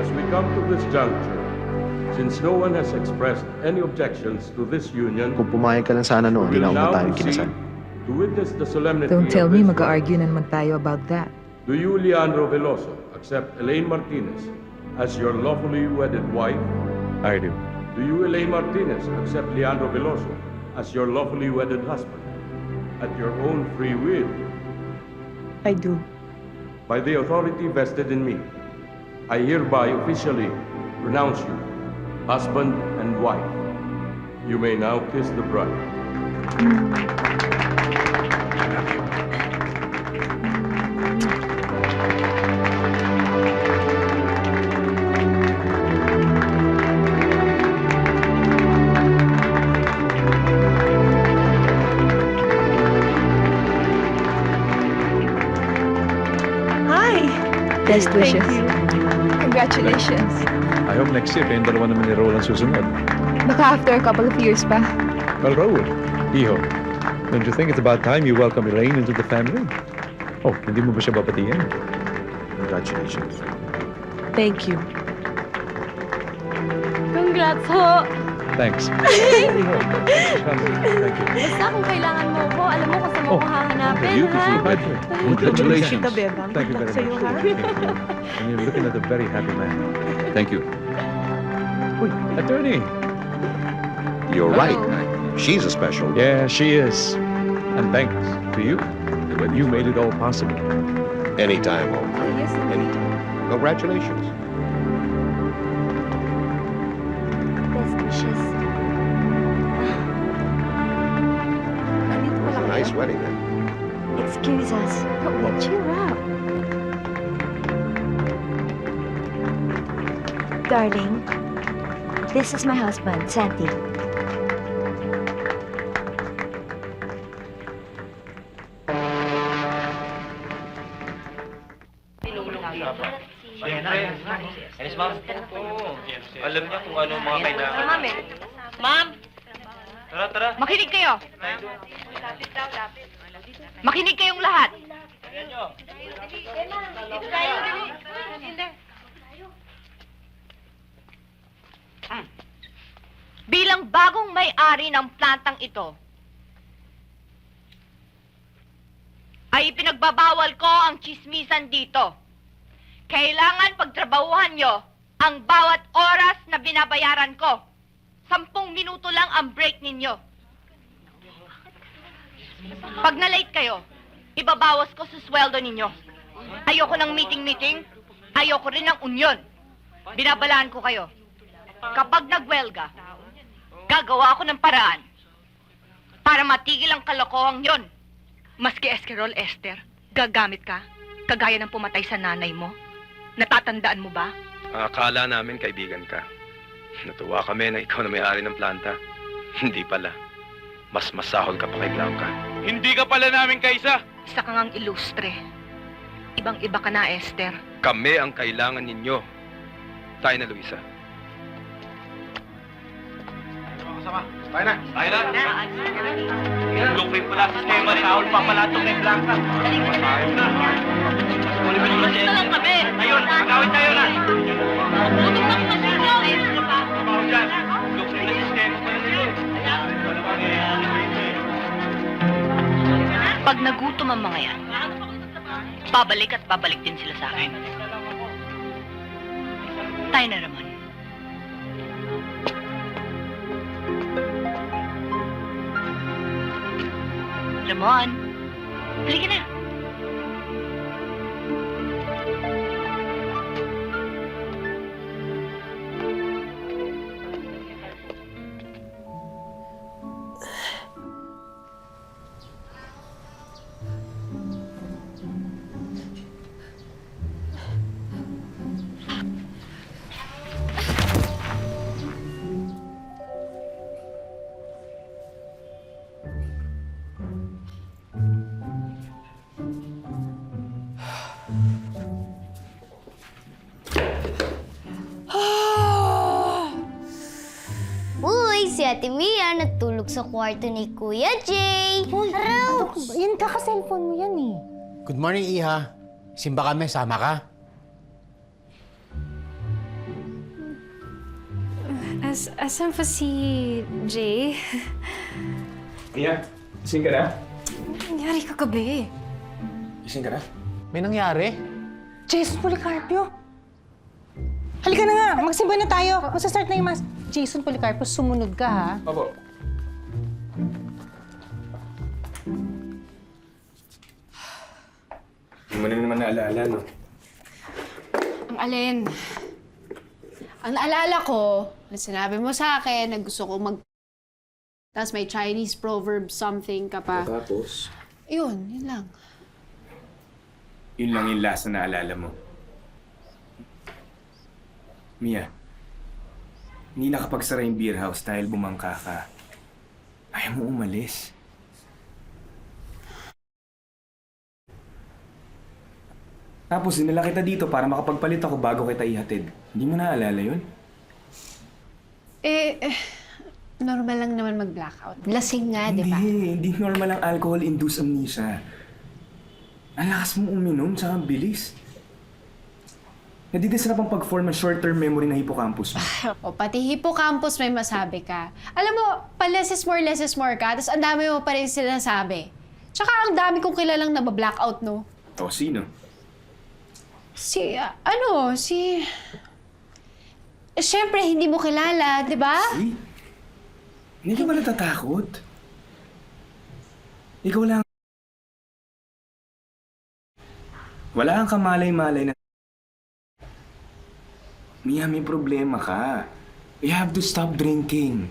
As we come to this juncture, since no one has expressed any objections to this union, Kung pumayag ka lang sana noon, hindi we na will ako now tayong proceed kinasal. to witness the solemnity Don't tell of me this mag-argue na naman tayo about that. Do you, Leandro Veloso, accept Elaine Martinez as your lawfully wedded wife? I do. Do you, Elaine Martinez, accept Leandro Veloso as your lawfully wedded husband at your own free will? I do. By the authority vested in me, I hereby officially pronounce you husband and wife. You may now kiss the bride. Hi! Best wishes. Thank you. Congratulations. I hope next year kayong dalawa naman ni Roland susunod. Baka after a couple of years pa. Well, Raul, Iho, don't you think it's about time you welcome Elaine into the family? Oh, hindi mo ba siya babatiin? Congratulations. Thank you. Congrats ho! Thanks. Iho, thank you. Basta kung kailangan mo ko, alam mo kung saan mo ko hahanapin, You ha? can see the bedroom. Congratulations. Kita, Bebang. Thank you very Sa'yo, much. ha? Thank you. And you're looking at a very happy man. Thank you. Uy, attorney. You're right. She's a special. Yeah, she is. And thanks to you. You made it all possible. Anytime, Hope. Yes. Anytime. Congratulations. Best wishes. It was a nice wedding, then. Excuse us. Cheer up. Darling, this is my husband, Santi. Alam niya kung ano ang mga kailangan. Ma'am, Tara, tara. makinig kayo. Makinig kayong lahat. Bilang bagong may-ari ng plantang ito, ay ipinagbabawal ko ang chismisan dito. Kailangan pagtrabahuhan nyo ang bawat oras na binabayaran ko. 10 minuto lang ang break ninyo. Pag na-late kayo, ibabawas ko sa sweldo ninyo. Ayoko ng meeting-meeting, ayoko rin ng union. Binabalaan ko kayo. Kapag nagwelga, gagawa ako ng paraan para matigil ang kalokohang yon. Maski Esquirol, Esther, gagamit ka, kagaya ng pumatay sa nanay mo. Natatandaan mo ba? Akala namin kaibigan ka. Natuwa kami na ikaw na may-ari ng planta. Hindi pala. Mas masahol ka pa kay Blanca. Hindi ka pala namin kaisa! Isa kang ang ilustre. Ibang-iba ka na, Esther. Kami ang kailangan ninyo. Tayo na, Luisa. Tayo na! Tayo na! Blueprint pala sa sistema ni Raul Papalatong kay Blanca. Tayo na! Basta lang kami! Ayun! Magawin tayo na! Tutok lang kami! Trabaho dyan! Blueprint na sistema pala nila. Pag nagutom ang mga yan, babalik at babalik din sila sa akin. Tayo na, Ramon. Ramon, halika na. Si Ate Mia natulog sa kwarto ni Kuya Jay. Araw! Yan, kaka-cellphone mo yan eh. Good morning, Iha. Simba kami, sama ka? Asan pa si Jay? Mia, gising ka na? Ano nangyari kagabi? Gising ka na? May nangyari? Jason Policarpio! Halika na nga! Magsimba na tayo! Magsa-start na yung mas... Jason Policarpio, sumunod ka ha? Opo. Hindi mo na naman naalaala, no? Ang alin? Ang naalala ko, na sinabi mo sa akin na gusto ko Tapos may Chinese proverb something ka pa. Tapos? Yun lang. Yun lang yung last na naalala mo. Mia, hindi nakapagsara yung beer house dahil bumangka ka. Ayaw mo umalis. Tapos dinala kita dito para makapagpalit ako bago kita ihatid. Hindi mo naalala yun? Normal lang naman mag-blackout. Lasing nga, di ba? Hindi normal ang alcohol-induced amnesia. Ang lakas mong uminom, tsaka ang bilis. Nadidisrupt ang pag-form ng short-term memory ng hippocampus mo. O pati hippocampus may masabi ka. Alam mo, pa less is more ka, tapos ang dami mo pa rin sinasabi. Tsaka ang dami kong kilalang nabablackout, no? O, sino? Siyempre, hindi mo kilala, di ba? Si? Hindi ka ba natatakot? Ikaw lang. Wala kang kamalay-malay na... Mia, may problema ka. You have to stop drinking.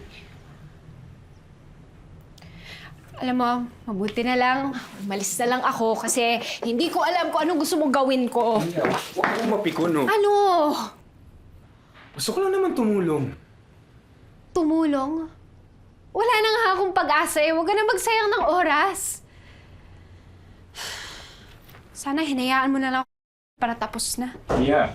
Alam mo, mabuti na lang. Umalis na lang ako kasi hindi ko alam kung anong gusto mong gawin ko. Mia, huwag kang mapikon, no? Ano? Gusto ko lang naman tumulong. Tumulong? Wala na nga akong pag-asa eh. Huwag ka na magsayang ng oras. Sana hinayaan mo na lang para tapos na. Mia,